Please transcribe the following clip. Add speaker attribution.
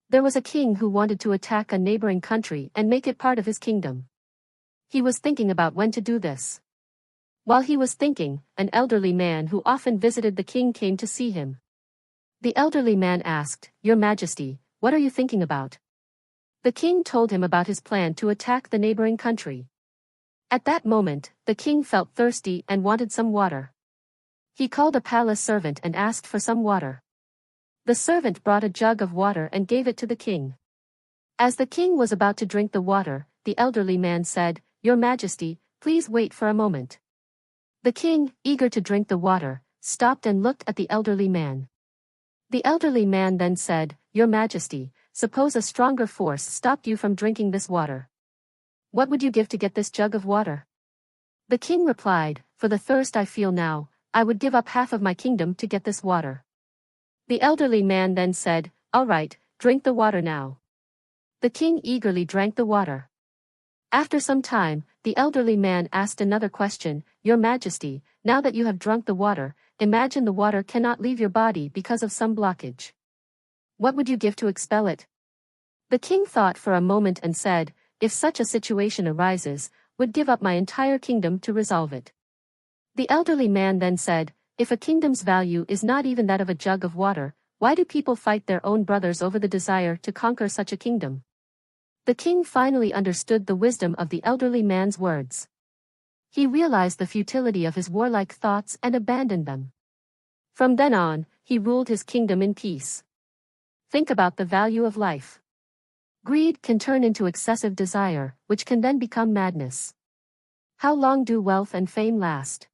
Speaker 1: There was a king who wanted to attack a neighboring country and make it part of his kingdom. He was thinking about when to do this. While he was thinking, an elderly man who often visited the king came to see him. The elderly man asked, "Your Majesty, what are you thinking about?" The king told him about his plan to attack the neighboring country. At that moment, the king felt thirsty and wanted some water. He called a palace servant and asked for some water. The servant brought a jug of water and gave it to the king. As the king was about to drink the water, the elderly man said, "Your Majesty, please wait for a moment." The king, eager to drink the water, stopped and looked at the elderly man. The elderly man then said, "Your Majesty, suppose a stronger force stopped you from drinking this water. What would you give to get this jug of water?" The king replied, "For the thirst I feel now, I would give up half of my kingdom to get this water." The elderly man then said, "All right, drink the water now." The king eagerly drank the water. After some time, the elderly man asked another question, "Your Majesty, now that you have drunk the water, imagine the water cannot leave your body because of some blockage. What would you give to expel it?" The king thought for a moment and said, "If such a situation arises, would give up my entire kingdom to resolve it." The elderly man then said, "If a kingdom's value is not even that of a jug of water, why do people fight their own brothers over the desire to conquer such a kingdom?" The king finally understood the wisdom of the elderly man's words. He realized the futility of his warlike thoughts and abandoned them. From then on, he ruled his kingdom in peace. Think about the value of life. Greed can turn into excessive desire, which can then become madness. How long do wealth and fame last?